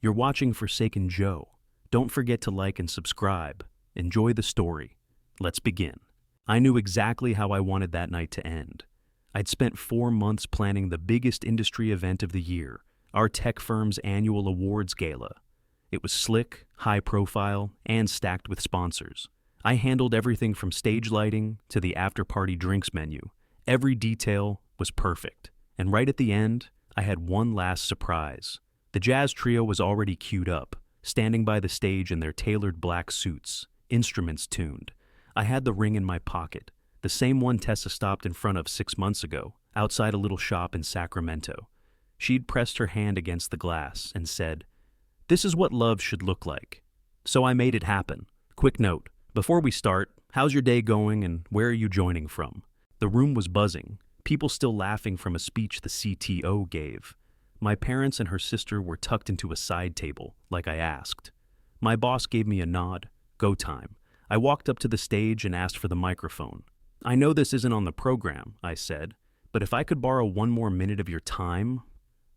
You're watching Forsaken Joe. Don't forget to like and subscribe. Enjoy the story. Let's begin. I knew exactly how I wanted that night to end. I'd spent 4 months planning the biggest industry event of the year, our tech firm's annual awards gala. It was slick, high profile, and stacked with sponsors. I handled everything from stage lighting to the after-party drinks menu. Every detail was perfect. And right at the end, I had one last surprise. The jazz trio was already queued up, standing by the stage in their tailored black suits, instruments tuned. I had the ring in my pocket, the same one Tessa stopped in front of 6 months ago, outside a little shop in Sacramento. She'd pressed her hand against the glass and said, "This is what love should look like." So I made it happen. Quick note, before we start, how's your day going and where are you joining from? The room was buzzing, people still laughing from a speech the CTO gave. My parents and her sister were tucked into a side table, like I asked. My boss gave me a nod. Go time. I walked up to the stage and asked for the microphone. "I know this isn't on the program," I said, "but if I could borrow 1 more minute of your time."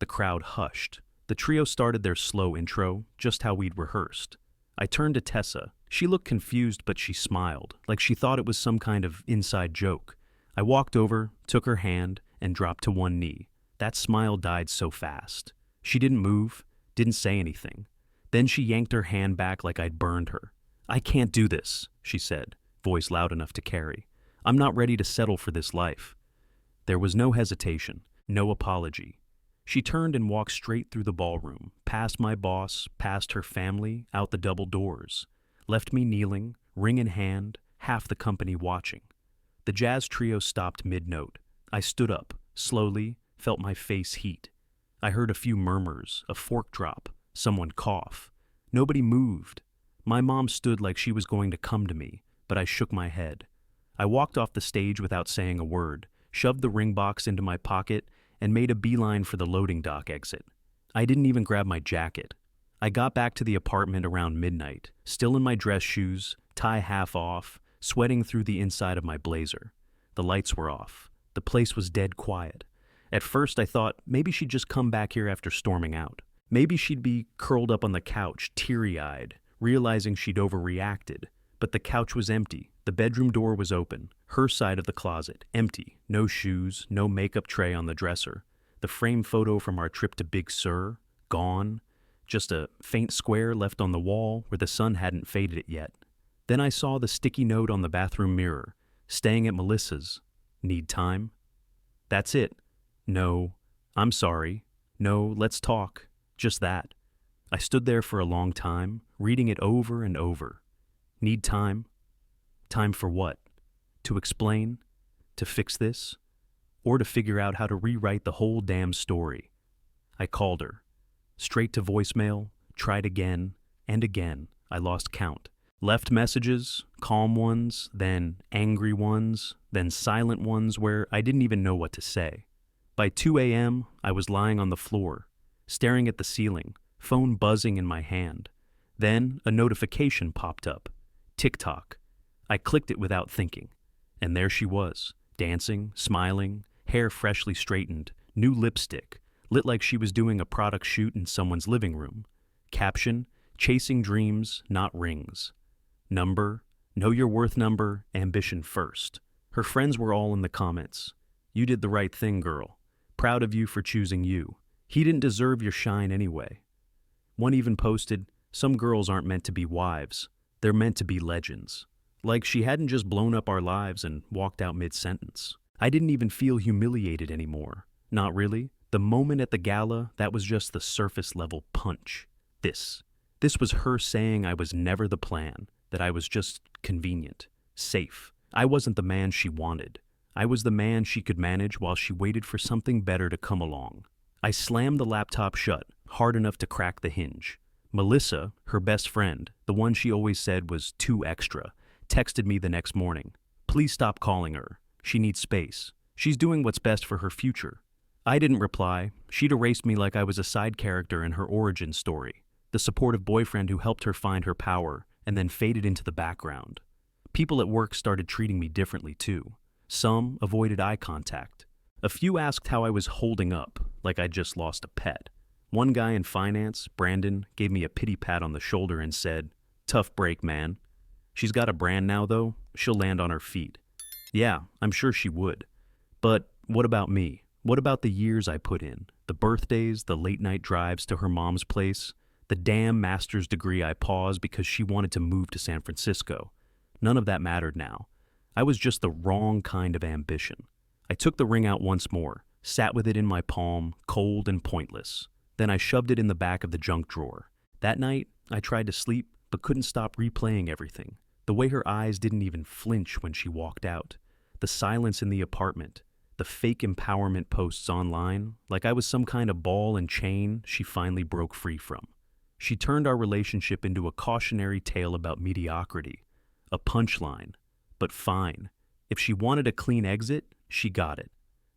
The crowd hushed. The trio started their slow intro, just how we'd rehearsed. I turned to Tessa. She looked confused, but she smiled, like she thought it was some kind of inside joke. I walked over, took her hand, and dropped to one knee. That smile died so fast. She didn't move, didn't say anything. Then she yanked her hand back like I'd burned her. "I can't do this," she said, voice loud enough to carry. "I'm not ready to settle for this life." There was no hesitation, no apology. She turned and walked straight through the ballroom, past my boss, past her family, out the double doors. Left me kneeling, ring in hand, half the company watching. The jazz trio stopped mid-note. I stood up, slowly, felt my face heat. I heard a few murmurs, a fork drop, someone cough. Nobody moved. My mom stood like she was going to come to me, but I shook my head. I walked off the stage without saying a word, shoved the ring box into my pocket, and made a beeline for the loading dock exit. I didn't even grab my jacket. I got back to the apartment around midnight, still in my dress shoes, tie half off, sweating through the inside of my blazer. The lights were off. The place was dead quiet. At first I thought maybe she'd just come back here after storming out. Maybe she'd be curled up on the couch, teary-eyed, realizing she'd overreacted. But the couch was empty. The bedroom door was open. Her side of the closet, empty. No shoes, no makeup tray on the dresser. The framed photo from our trip to Big Sur, gone. Just a faint square left on the wall where the sun hadn't faded it yet. Then I saw the sticky note on the bathroom mirror. "Staying at Melissa's. Need time?" That's it. No, I'm sorry. No, let's talk. Just that. I stood there for a long time, reading it over and over. Need time? Time for what? To explain? To fix this? Or to figure out how to rewrite the whole damn story? I called her. Straight to voicemail, tried again, and again. I lost count. Left messages, calm ones, then angry ones, then silent ones where I didn't even know what to say. By 2 a.m., I was lying on the floor, staring at the ceiling, phone buzzing in my hand. Then a notification popped up. TikTok. I clicked it without thinking. And there she was, dancing, smiling, hair freshly straightened, new lipstick, lit like she was doing a product shoot in someone's living room. Caption, "Chasing dreams, not rings." Number, "Know your worth number, ambition first." Her friends were all in the comments. "You did the right thing, girl. Proud of you for choosing you. He didn't deserve your shine anyway." One even posted, "Some girls aren't meant to be wives. They're meant to be legends." Like she hadn't just blown up our lives and walked out mid-sentence. I didn't even feel humiliated anymore. Not really. The moment at the gala, that was just the surface-level punch. This was her saying I was never the plan, that I was just convenient, safe. I wasn't the man she wanted. I was the man she could manage while she waited for something better to come along. I slammed the laptop shut, hard enough to crack the hinge. Melissa, her best friend, the one she always said was too extra, texted me the next morning. "Please stop calling her. She needs space. She's doing what's best for her future." I didn't reply. She'd erased me like I was a side character in her origin story, the supportive boyfriend who helped her find her power and then faded into the background. People at work started treating me differently too. Some avoided eye contact. A few asked how I was holding up, like I'd just lost a pet. One guy in finance, Brandon, gave me a pity pat on the shoulder and said, "Tough break, man. She's got a brand now, though. She'll land on her feet." Yeah, I'm sure she would. But what about me? What about the years I put in? The birthdays, the late-night drives to her mom's place, the damn master's degree I paused because she wanted to move to San Francisco. None of that mattered now. I was just the wrong kind of ambition. I took the ring out once more, sat with it in my palm, cold and pointless. Then I shoved it in the back of the junk drawer. That night, I tried to sleep, but couldn't stop replaying everything. The way her eyes didn't even flinch when she walked out. The silence in the apartment. The fake empowerment posts online, like I was some kind of ball and chain she finally broke free from. She turned our relationship into a cautionary tale about mediocrity. A punchline. But fine. If she wanted a clean exit, she got it.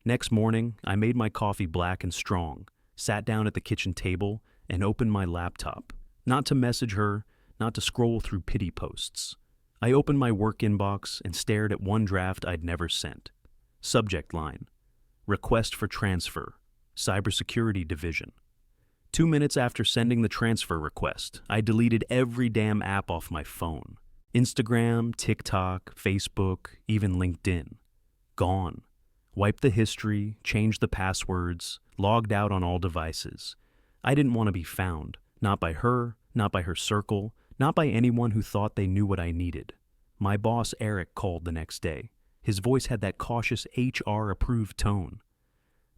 Next morning, I made my coffee black and strong, sat down at the kitchen table, and opened my laptop. Not to message her, not to scroll through pity posts. I opened my work inbox and stared at one draft I'd never sent. Subject line: Request for transfer, Cybersecurity Division. 2 minutes after sending the transfer request, I deleted every damn app off my phone. Instagram, TikTok, Facebook, even LinkedIn. Gone. Wiped the history, changed the passwords, logged out on all devices. I didn't want to be found. Not by her, not by her circle, not by anyone who thought they knew what I needed. My boss, Eric, called the next day. His voice had that cautious HR-approved tone.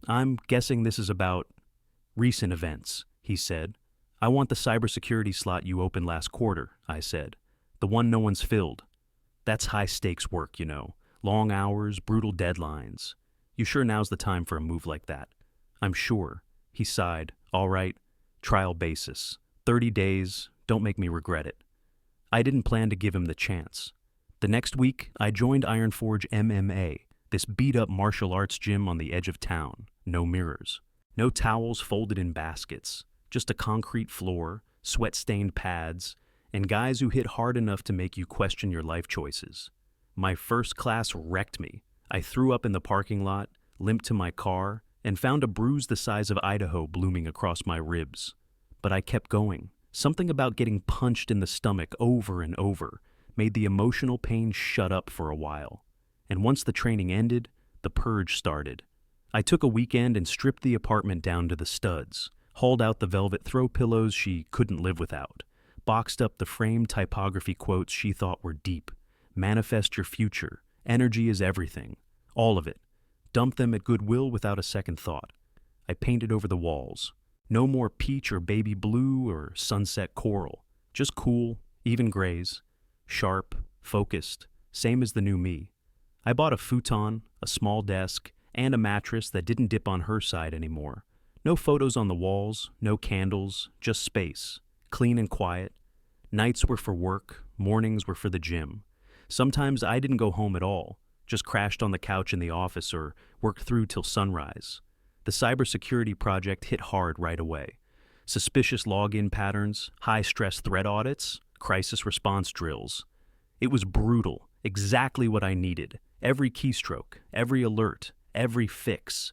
"I'm guessing this is about recent events," he said. "I want the cybersecurity slot you opened last quarter," I said. "The one no one's filled." "That's high-stakes work, you know. Long hours, brutal deadlines. You sure now's the time for a move like that?" "I'm sure." He sighed. "All right. Trial basis. 30 days. Don't make me regret it." I didn't plan to give him the chance. The next week, I joined Ironforge MMA, this beat-up martial arts gym on the edge of town. No mirrors. No towels folded in baskets. Just a concrete floor, sweat-stained pads, and guys who hit hard enough to make you question your life choices. My first class wrecked me. I threw up in the parking lot, limped to my car, and found a bruise the size of Idaho blooming across my ribs. But I kept going. Something about getting punched in the stomach over and over made the emotional pain shut up for a while. And once the training ended, the purge started. I took a weekend and stripped the apartment down to the studs, hauled out the velvet throw pillows she couldn't live without, boxed up the framed typography quotes she thought were deep. Manifest your future. Energy is everything. All of it. Dumped them at Goodwill without a second thought. I painted over the walls. No more peach or baby blue or sunset coral. Just cool, even grays. Sharp, focused, same as the new me. I bought a futon, a small desk, and a mattress that didn't dip on her side anymore. No photos on the walls, no candles, just space. Clean and quiet. Nights were for work, mornings were for the gym. Sometimes I didn't go home at all, just crashed on the couch in the office or worked through till sunrise. The cybersecurity project hit hard right away. Suspicious login patterns, high-stress threat audits, crisis response drills. It was brutal, exactly what I needed. Every keystroke, every alert, every fix.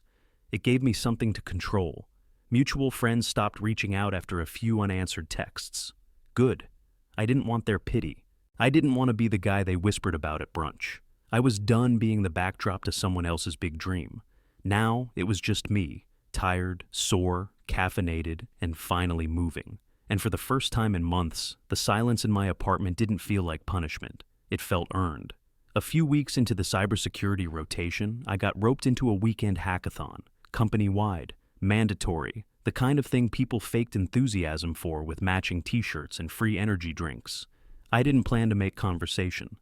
It gave me something to control. Mutual friends stopped reaching out after a few unanswered texts. Good. I didn't want their pity. I didn't want to be the guy they whispered about at brunch. I was done being the backdrop to someone else's big dream. Now it was just me, tired, sore, caffeinated, and finally moving. And for the first time in months, the silence in my apartment didn't feel like punishment. It felt earned. A few weeks into the cybersecurity rotation, I got roped into a weekend hackathon, company-wide, mandatory, the kind of thing people faked enthusiasm for with matching t-shirts and free energy drinks. I didn't plan to make conversation.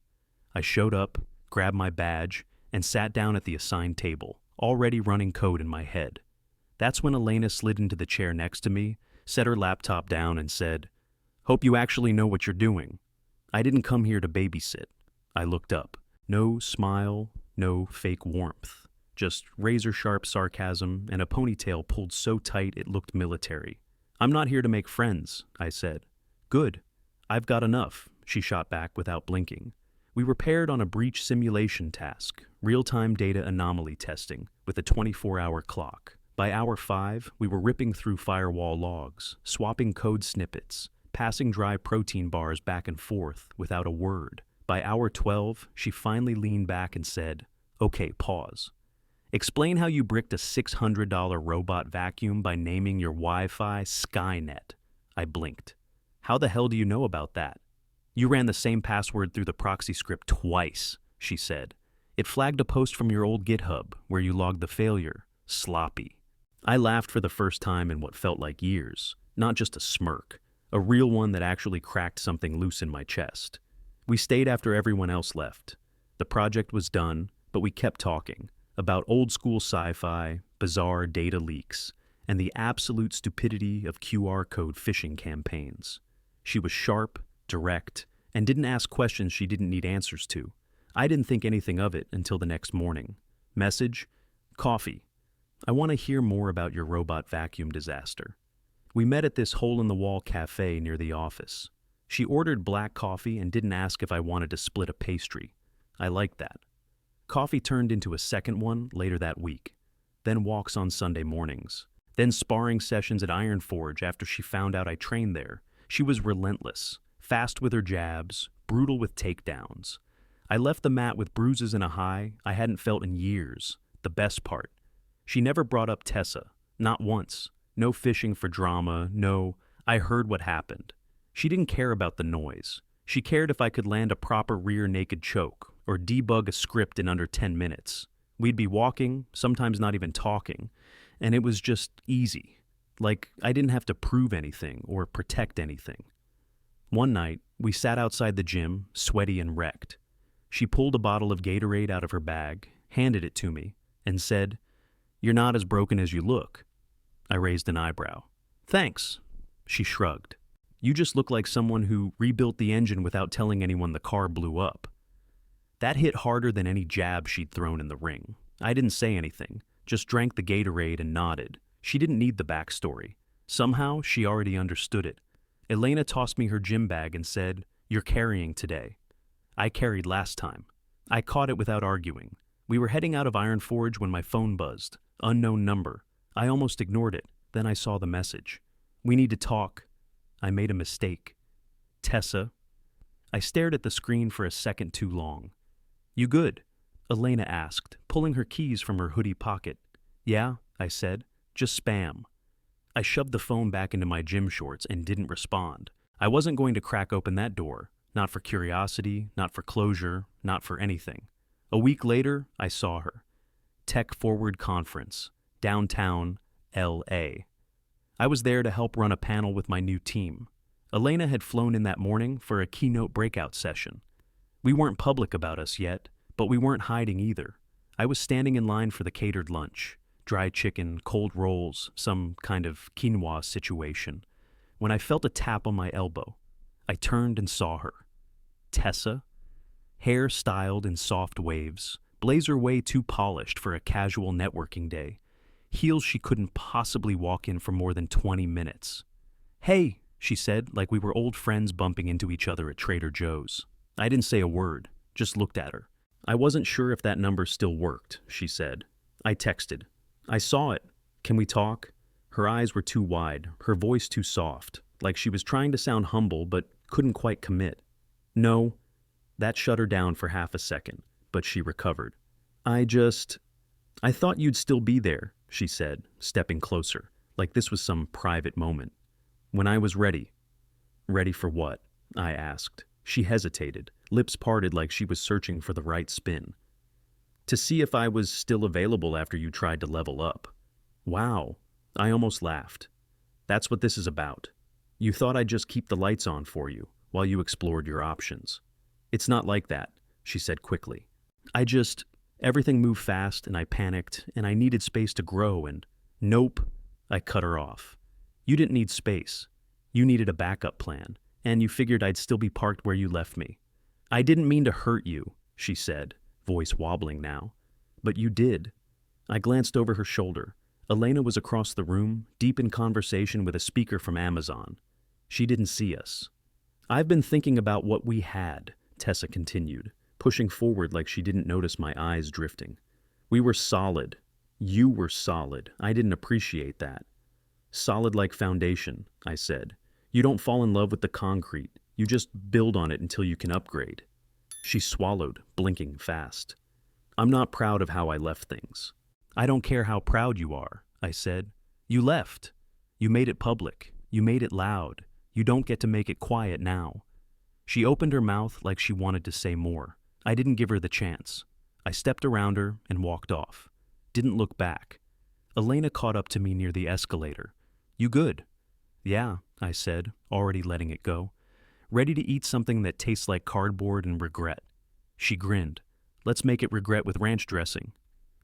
I showed up, grabbed my badge, and sat down at the assigned table, already running code in my head. That's when Elena slid into the chair next to me, set her laptop down, and said, "Hope you actually know what you're doing." I didn't come here to babysit. I looked up. No smile, no fake warmth. Just razor-sharp sarcasm and a ponytail pulled so tight it looked military. "I'm not here to make friends," I said. "Good. I've got enough," she shot back without blinking. We were paired on a breach simulation task, real-time data anomaly testing, with a 24-hour clock. By hour 5, we were ripping through firewall logs, swapping code snippets, passing dry protein bars back and forth without a word. By hour 12, she finally leaned back and said, "Okay, pause. Explain how you bricked a $600 robot vacuum by naming your Wi-Fi Skynet." I blinked. "How the hell do you know about that?" "You ran the same password through the proxy script twice," she said. "It flagged a post from your old GitHub where you logged the failure. Sloppy." I laughed for the first time in what felt like years, not just a smirk, a real one that actually cracked something loose in my chest. We stayed after everyone else left. The project was done, but we kept talking about old-school sci-fi, bizarre data leaks, and the absolute stupidity of QR code phishing campaigns. She was sharp, direct, and didn't ask questions she didn't need answers to. I didn't think anything of it until the next morning. Message: "Coffee. I want to hear more about your robot vacuum disaster." We met at this hole-in-the-wall cafe near the office. She ordered black coffee and didn't ask if I wanted to split a pastry. I liked that. Coffee turned into a second one later that week. Then walks on Sunday mornings. Then sparring sessions at Iron Forge after she found out I trained there. She was relentless, fast with her jabs, brutal with takedowns. I left the mat with bruises and a high I hadn't felt in years. The best part: she never brought up Tessa, not once. No fishing for drama, no, "I heard what happened." She didn't care about the noise. She cared if I could land a proper rear naked choke or debug a script in under 10 minutes. We'd be walking, sometimes not even talking, and it was just easy. Like I didn't have to prove anything or protect anything. One night, we sat outside the gym, sweaty and wrecked. She pulled a bottle of Gatorade out of her bag, handed it to me, and said, "You're not as broken as you look." I raised an eyebrow. "Thanks." She shrugged. "You just look like someone who rebuilt the engine without telling anyone the car blew up." That hit harder than any jab she'd thrown in the ring. I didn't say anything, just drank the Gatorade and nodded. She didn't need the backstory. Somehow, she already understood it. Elena tossed me her gym bag and said, "You're carrying today." I carried last time. I caught it without arguing. We were heading out of Iron Forge when my phone buzzed. Unknown number. I almost ignored it. Then I saw the message. "We need to talk. I made a mistake. Tessa." I stared at the screen for a second too long. "You good?" Elena asked, pulling her keys from her hoodie pocket. "Yeah," I said. "Just spam." I shoved the phone back into my gym shorts and didn't respond. I wasn't going to crack open that door. Not for curiosity, not for closure, not for anything. A week later, I saw her. Tech Forward Conference, downtown LA. I was there to help run a panel with my new team. Elena had flown in that morning for a keynote breakout session. We weren't public about us yet, but we weren't hiding either. I was standing in line for the catered lunch. Dry chicken, cold rolls, some kind of quinoa situation. When I felt a tap on my elbow, I turned and saw her. Tessa. Hair styled in soft waves, blazer way too polished for a casual networking day. Heels she couldn't possibly walk in for more than 20 minutes. "Hey," she said, like we were old friends bumping into each other at Trader Joe's. I didn't say a word, just looked at her. "I wasn't sure if that number still worked," she said. I texted. "I saw it. Can we talk?" Her eyes were too wide, her voice too soft, like she was trying to sound humble but couldn't quite commit. "No." That shut her down for half a second, but she recovered. I thought you'd still be there," she said, stepping closer, like this was some private moment. "When I was ready." "Ready for what?" I asked. She hesitated, lips parted like she was searching for the right spin. "To see if I was still available after you tried to level up." "Wow." I almost laughed. "That's what this is about. You thought I'd just keep the lights on for you while you explored your options." "It's not like that," she said quickly. Everything moved fast and I panicked and I needed space to grow and..." "Nope," I cut her off. "You didn't need space. You needed a backup plan, and you figured I'd still be parked where you left me." "I didn't mean to hurt you," she said, voice wobbling now. "But you did." I glanced over her shoulder. Elena was across the room, deep in conversation with a speaker from Amazon. She didn't see us. "I've been thinking about what we had," Tessa continued, pushing forward like she didn't notice my eyes drifting. "We were solid. You were solid. I didn't appreciate that. Solid like foundation, I said. You don't fall in love with the concrete. You just build on it until you can upgrade. She swallowed, blinking fast. I'm not proud of how I left things. I don't care how proud you are, I said. You left. You made it public. You made it loud. You don't get to make it quiet now. She opened her mouth like she wanted to say more. I didn't give her the chance. I stepped around her and walked off. Didn't look back. Elena caught up to me near the escalator. You good? Yeah, I said, already letting it go. Ready to eat something that tastes like cardboard and regret. She grinned. Let's make it regret with ranch dressing.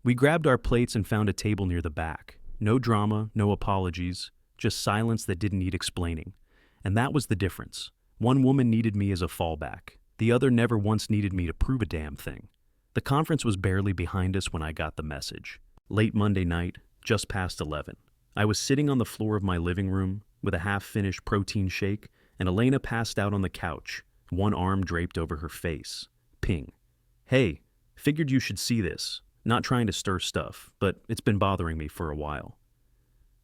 We grabbed our plates and found a table near the back. No drama, no apologies, just silence that didn't need explaining. And that was the difference. One woman needed me as a fallback. The other never once needed me to prove a damn thing. The conference was barely behind us when I got the message. Late Monday night, just past 11. I was sitting on the floor of my living room with a half-finished protein shake, and Elena passed out on the couch, one arm draped over her face. Ping. Hey, figured you should see this. Not trying to stir stuff, but it's been bothering me for a while.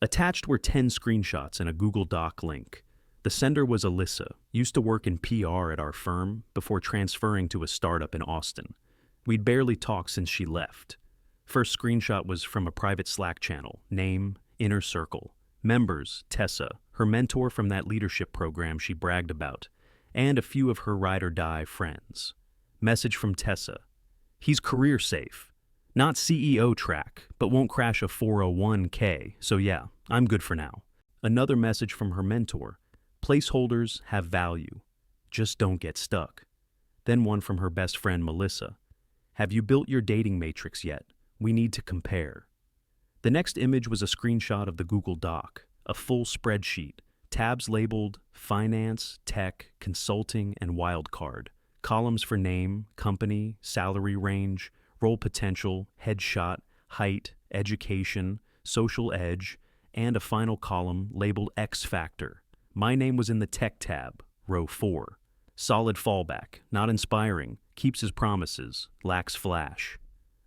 Attached were 10 screenshots and a Google Doc link. The sender was Alyssa, used to work in PR at our firm before transferring to a startup in Austin. We'd barely talked since she left. First screenshot was from a private Slack channel, name, Inner Circle. Members, Tessa, her mentor from that leadership program she bragged about, and a few of her ride-or-die friends. Message from Tessa. He's career safe. Not CEO track, but won't crash a 401k, so yeah, I'm good for now. Another message from her mentor. Placeholders have value. Just don't get stuck. Then one from her best friend Melissa. Have you built your dating matrix yet? We need to compare. The next image was a screenshot of the Google Doc, a full spreadsheet, tabs labeled finance, tech, consulting, and wildcard, columns for name, company, salary range, role potential, headshot, height, education, social edge, and a final column labeled X Factor. My name was in the tech tab, row 4. Solid fallback, not inspiring, keeps his promises, lacks flash.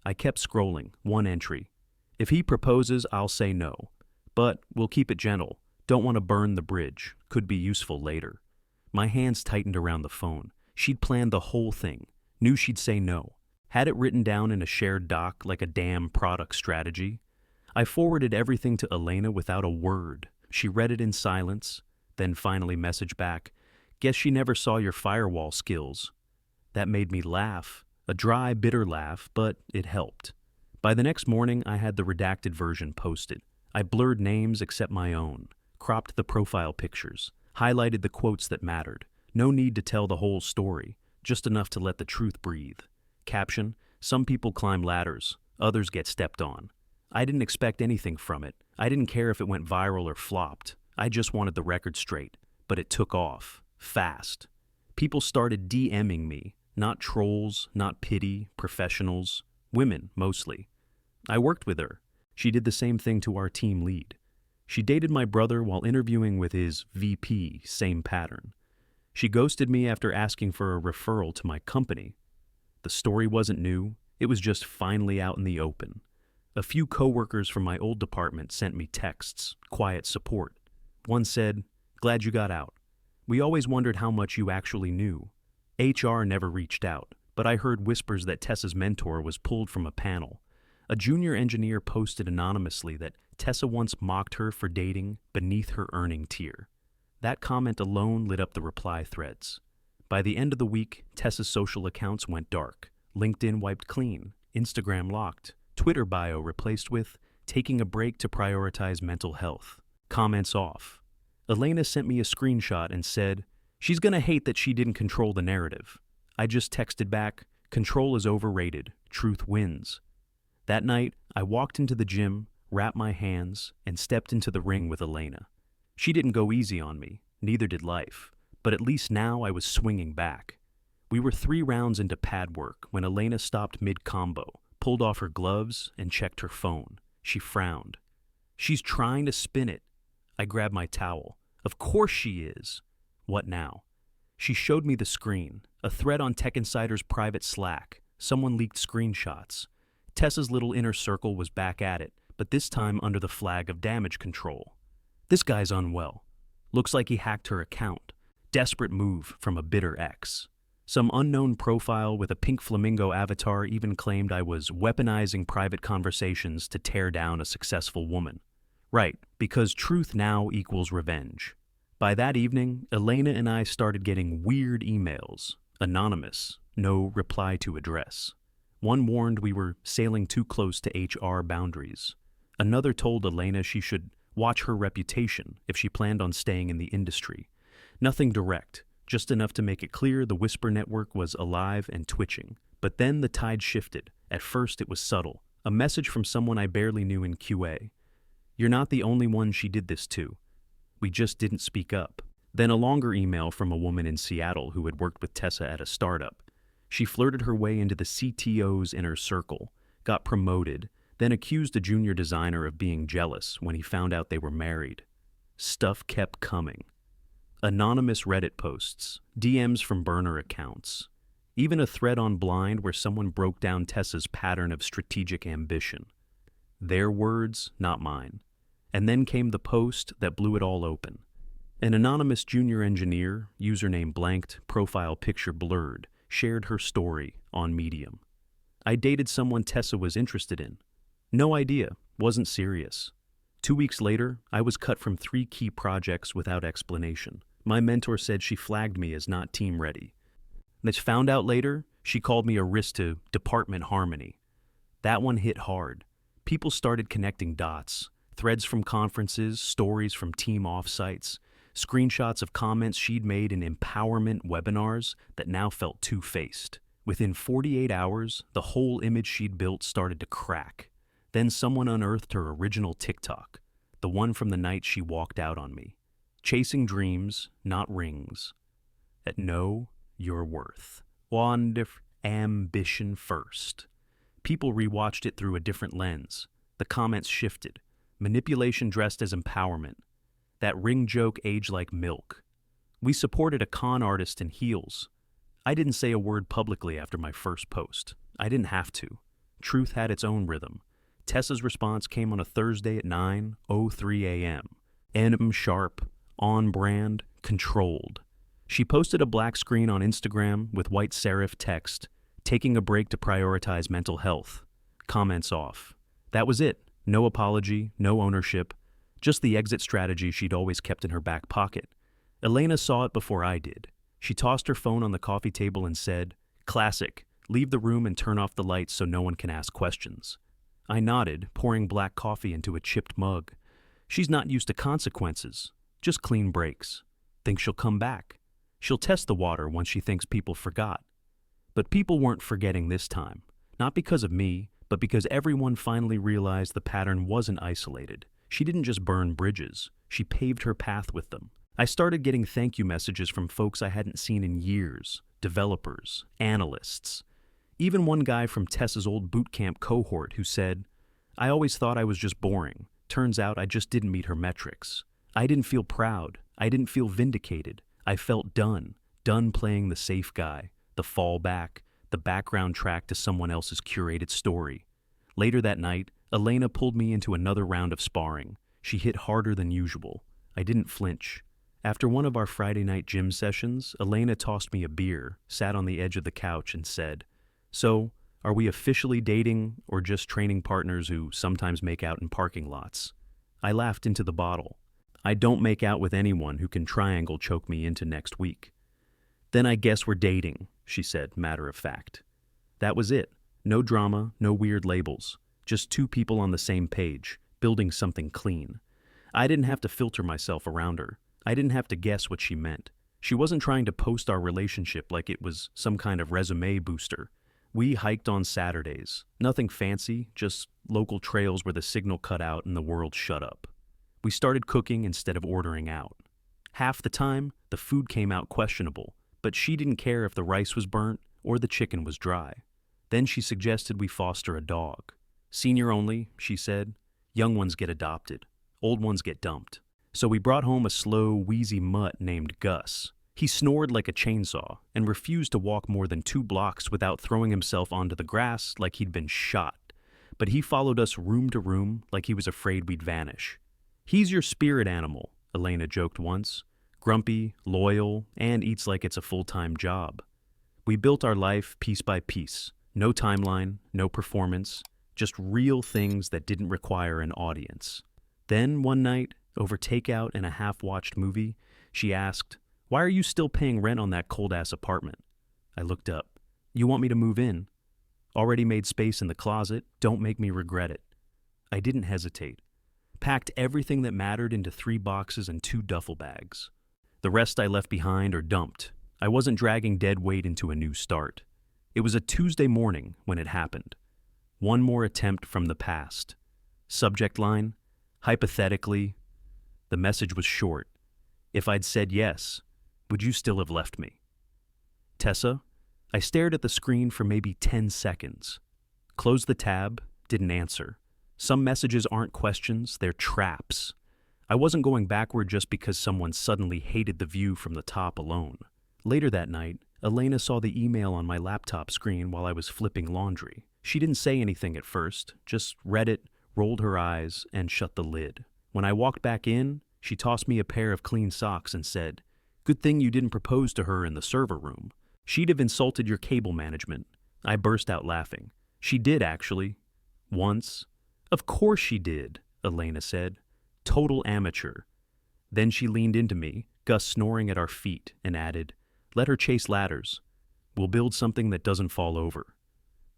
I kept scrolling, one entry. If he proposes, I'll say no. But we'll keep it gentle. Don't want to burn the bridge. Could be useful later. My hands tightened around the phone. She'd planned the whole thing. Knew she'd say no. Had it written down in a shared doc like a damn product strategy. I forwarded everything to Elena without a word. She read it in silence, then finally messaged back, "Guess she never saw your firewall skills." That made me laugh. A dry, bitter laugh, but it helped. By the next morning, I had the redacted version posted. I blurred names except my own, cropped the profile pictures, highlighted the quotes that mattered. No need to tell the whole story, just enough to let the truth breathe. Caption, some people climb ladders, others get stepped on. I didn't expect anything from it. I didn't care if it went viral or flopped. I just wanted the record straight. But it took off. Fast. People started DMing me. Not trolls, not pity, professionals. Women, mostly. I worked with her. She did the same thing to our team lead. She dated my brother while interviewing with his VP, same pattern. She ghosted me after asking for a referral to my company. The story wasn't new. It was just finally out in the open. A few coworkers from my old department sent me texts, quiet support. One said, "Glad you got out. We always wondered how much you actually knew." HR never reached out, but I heard whispers that Tessa's mentor was pulled from a panel. A junior engineer posted anonymously that Tessa once mocked her for dating beneath her earning tier. That comment alone lit up the reply threads. By the end of the week, Tessa's social accounts went dark. LinkedIn wiped clean, Instagram locked, Twitter bio replaced with taking a break to prioritize mental health. Comments off. Elena sent me a screenshot and said, "She's gonna hate that she didn't control the narrative." I just texted back, "Control is overrated. Truth wins." That night, I walked into the gym, wrapped my hands, and stepped into the ring with Elena. She didn't go easy on me, neither did life, but at least now I was swinging back. We were 3 rounds into pad work when Elena stopped mid-combo, pulled off her gloves, and checked her phone. She frowned. "She's trying to spin it." I grabbed my towel. "Of course she is." What now? She showed me the screen, a thread on Tech Insider's private Slack. Someone leaked screenshots. Tessa's little inner circle was back at it, but this time under the flag of damage control. This guy's unwell. Looks like he hacked her account. Desperate move from a bitter ex. Some unknown profile with a pink flamingo avatar even claimed I was weaponizing private conversations to tear down a successful woman. Right, because truth now equals revenge. By that evening, Elena and I started getting weird emails. Anonymous, no reply to address. One warned we were sailing too close to HR boundaries. Another told Elena she should watch her reputation if she planned on staying in the industry. Nothing direct, just enough to make it clear the Whisper network was alive and twitching. But then the tide shifted. At first it was subtle. A message from someone I barely knew in QA. You're not the only one she did this to. We just didn't speak up. Then a longer email from a woman in Seattle who had worked with Tessa at a startup. She flirted her way into the CTO's inner circle, got promoted, then accused a junior designer of being jealous when he found out they were married. Stuff kept coming. Anonymous Reddit posts, DMs from burner accounts, even a thread on Blind where someone broke down Tessa's pattern of strategic ambition. Their words, not mine. And then came the post that blew it all open. An anonymous junior engineer, username blanked, profile picture blurred, shared her story on Medium. I dated someone Tessa was interested in. No idea, wasn't serious. 2 weeks later, I was cut from 3 key projects without explanation. My mentor said she flagged me as not team ready. That found out later, she called me a risk to department harmony. That one hit hard. People started connecting dots. Threads from conferences, stories from team offsites, screenshots of comments she'd made in empowerment webinars that now felt two-faced. Within 48 hours, the whole image she'd built started to crack. Then someone unearthed her original TikTok, the one from the night she walked out on me. Chasing dreams, not rings. At know your worth. Wonderful ambition first. People rewatched it through a different lens. The comments shifted. Manipulation dressed as empowerment. That ring joke aged like milk. We supported a con artist in heels. I didn't say a word publicly after my first post. I didn't have to. Truth had its own rhythm. Tessa's response came on a Thursday at 9:03 a.m. Sharp, on brand, controlled. She posted a black screen on Instagram with white serif text, taking a break to prioritize mental health. Comments off. That was it. No apology, no ownership, just the exit strategy she'd always kept in her back pocket. Elena saw it before I did. She tossed her phone on the coffee table and said, "Classic, leave the room and turn off the lights so no one can ask questions." I nodded, pouring black coffee into a chipped mug. She's not used to consequences, just clean breaks. Thinks she'll come back. She'll test the water once she thinks people forgot. But people weren't forgetting this time, not because of me, but because everyone finally realized the pattern wasn't isolated. She didn't just burn bridges, she paved her path with them. I started getting thank you messages from folks I hadn't seen in years, developers, analysts. Even one guy from Tessa's old bootcamp cohort who said, "I always thought I was just boring. Turns out I just didn't meet her metrics. I didn't feel proud. I didn't feel vindicated. I felt done playing the safe guy, the fallback, the background track to someone else's curated story." Later that night, Elena pulled me into another round of sparring. She hit harder than usual. I didn't flinch. After one of our Friday night gym sessions, Elena tossed me a beer, sat on the edge of the couch, and said, "So, are we officially dating or just training partners who sometimes make out in parking lots?" I laughed into the bottle. "I don't make out with anyone who can triangle choke me into next week." "Then I guess we're dating," she said, matter of fact. That was it. No drama, no weird labels. Just two people on the same page, building something clean. I didn't have to filter myself around her. I didn't have to guess what she meant. She wasn't trying to post our relationship like it was some kind of resume booster. We hiked on Saturdays. Nothing fancy, just local trails where the signal cut out and the world shut up. We started cooking instead of ordering out. Half the time, the food came out questionable, but she didn't care if the rice was burnt or the chicken was dry. Then she suggested we foster a dog. "Senior only," she said. "Young ones get adopted. Old ones get dumped." So we brought home a slow, wheezy mutt named Gus. He snored like a chainsaw and refused to walk more than 2 blocks without throwing himself onto the grass like he'd been shot. but he followed us room to room like he was afraid we'd vanish. "He's your spirit animal," Elena joked once. "Grumpy, loyal, and eats like it's a full-time job." We built our life piece by piece. No timeline, no performance, just real things that didn't require an audience. Then, one night, over takeout and a half-watched movie, she asked, "Why are you still paying rent on that cold-ass apartment?" I looked up. "You want me to move in? Already made space in the closet. Don't make me regret it." I didn't hesitate. Packed everything that mattered into 3 boxes and 2 duffel bags. The rest I left behind or dumped. I wasn't dragging dead weight into a new start. It was a Tuesday morning when it happened. One more attempt from the past. Subject line, hypothetically. The message was short. If I'd said yes, would you still have left me? Tessa? I stared at the screen for maybe 10 seconds. Closed the tab, didn't answer. Some messages aren't questions, they're traps. I wasn't going backward just because someone suddenly hated the view from the top alone. Later that night, Elena saw the email on my laptop screen while I was flipping laundry. She didn't say anything at first, just read it, rolled her eyes, and shut the lid. When I walked back in, she tossed me a pair of clean socks and said, "Good thing you didn't propose to her in the server room. She'd have insulted your cable management." I burst out laughing. "She did, actually. Once." "Of course she did," Elena said. "Total amateur." Then she leaned into me, Gus snoring at our feet, and added, "Let her chase ladders. We'll build something that doesn't fall over."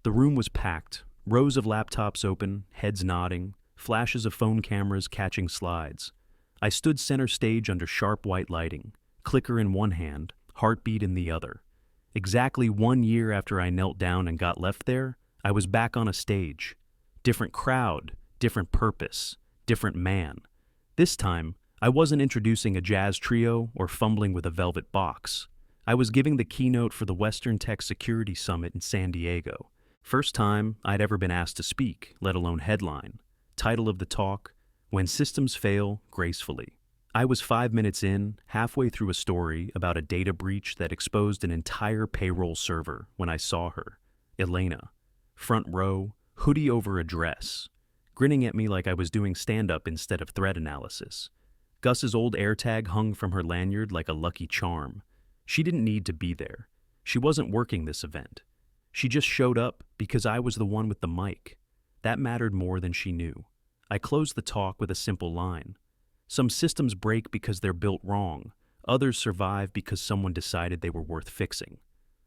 The room was packed, rows of laptops open, heads nodding, flashes of phone cameras catching slides. I stood center stage under sharp white lighting, clicker in one hand, heartbeat in the other. Exactly 1 year after I knelt down and got left there, I was back on a stage. Different crowd, different purpose, different man. This time, I wasn't introducing a jazz trio or fumbling with a velvet box. I was giving the keynote for the Western Tech Security Summit in San Diego. First time I'd ever been asked to speak, let alone headline. Title of the talk, "When Systems Fail Gracefully." I was 5 minutes in, halfway through a story about a data breach that exposed an entire payroll server when I saw her, Elena, front row, hoodie over a dress, grinning at me like I was doing stand-up instead of threat analysis. Gus's old AirTag hung from her lanyard like a lucky charm. She didn't need to be there. She wasn't working this event. She just showed up because I was the one with the mic. That mattered more than she knew. I closed the talk with a simple line. Some systems break because they're built wrong. Others survive because someone decided they were worth fixing.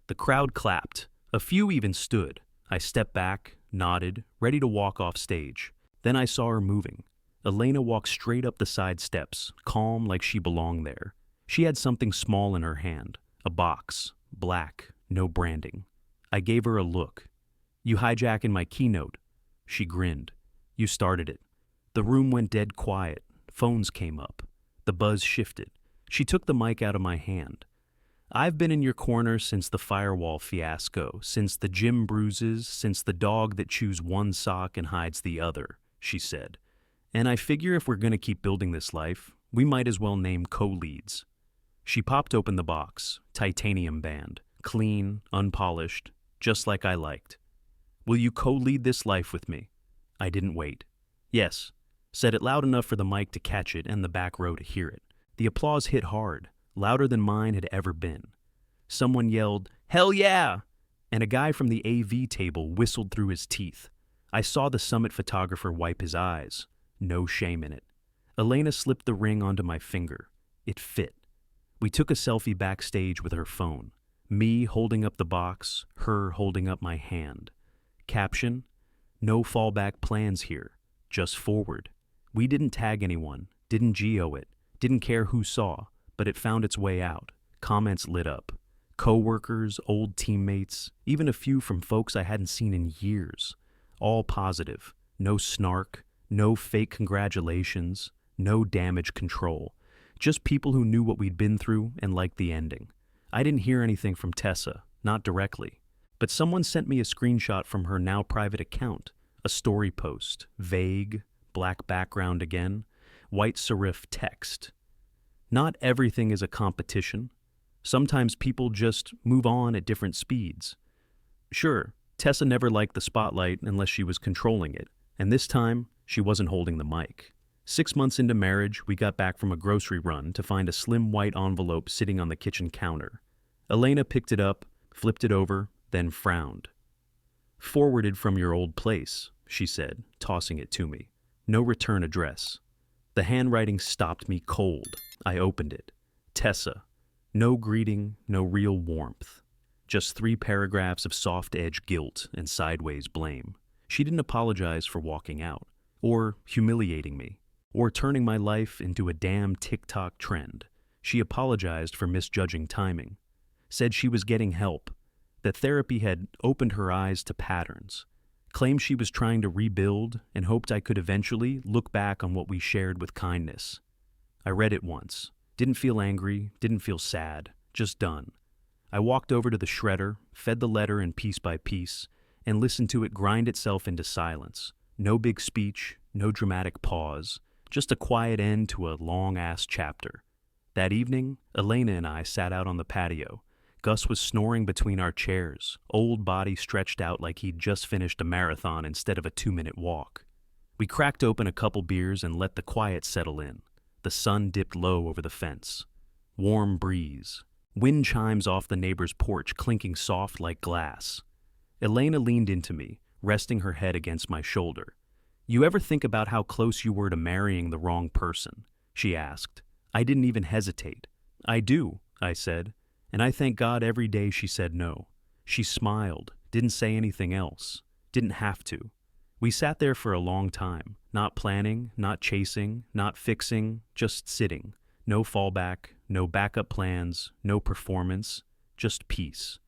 The crowd clapped. A few even stood. I stepped back, nodded, ready to walk off stage. Then I saw her moving. Elena walked straight up the side steps, calm like she belonged there. She had something small in her hand, a box, black, no branding. I gave her a look. "You hijacking my keynote." She grinned. "You started it." The room went dead quiet. Phones came up. The buzz shifted. She took the mic out of my hand. "I've been in your corner since the firewall fiasco, since the gym bruises, since the dog that chews one sock and hides the other," she said. "And I figure if we're going to keep building this life, we might as well name co-leads." She popped open the box, titanium band, clean, unpolished, just like I liked. "Will you co-lead this life with me?" I didn't wait. "Yes." Said it loud enough for the mic to catch it and the back row to hear it. The applause hit hard, louder than mine had ever been. Someone yelled, "Hell yeah!" And a guy from the AV table whistled through his teeth. I saw the summit photographer wipe his eyes. No shame in it. Elena slipped the ring onto my finger. It fit. We took a selfie backstage with her phone. Me holding up the box, her holding up my hand. Caption, "No fallback plans here, just forward." We didn't tag anyone, didn't geo it, didn't care who saw, but it found its way out. Comments lit up. Co-workers, old teammates, even a few from folks I hadn't seen in years. All positive. No snark, no fake congratulations, no damage control. Just people who knew what we'd been through and liked the ending. I didn't hear anything from Tessa, not directly. But someone sent me a screenshot from her now private account. A story post, vague, black background again, white serif text. Not everything is a competition. Sometimes people just move on at different speeds. Sure, Tessa never liked the spotlight unless she was controlling it, and this time, she wasn't holding the mic. 6 months into marriage, we got back from a grocery run to find a slim white envelope sitting on the kitchen counter. Elena picked it up, flipped it over, then frowned. "Forwarded from your old place," she said, tossing it to me. "No return address." The handwriting stopped me cold. I opened it. Tessa. No greeting, no real warmth. Just 3 paragraphs of soft-edge guilt and sideways blame. She didn't apologize for walking out, or humiliating me, or turning my life into a damn TikTok trend. She apologized for misjudging timing. Said she was getting help, that therapy had opened her eyes to patterns. Claimed she was trying to rebuild and hoped I could eventually look back on what we shared with kindness. I read it once. Didn't feel angry, didn't feel sad, just done. I walked over to the shredder, fed the letter in piece by piece, and listened to it grind itself into silence. No big speech, no dramatic pause, just a quiet end to a long-ass chapter. That evening, Elena and I sat out on the patio. Gus was snoring between our chairs, old body stretched out like he'd just finished a marathon instead of a 2-minute walk. We cracked open a couple beers and let the quiet settle in. The sun dipped low over the fence. Warm breeze. Wind chimes off the neighbor's porch clinking soft like glass. Elena leaned into me, resting her head against my shoulder. "You ever think about how close you were to marrying the wrong person?" she asked. I didn't even hesitate. "I do," I said. And I thank God every day she said no. She smiled, didn't say anything else, didn't have to. We sat there for a long time, not planning, not chasing, not fixing, just sitting. No fallback, no backup plans, no performance, just peace.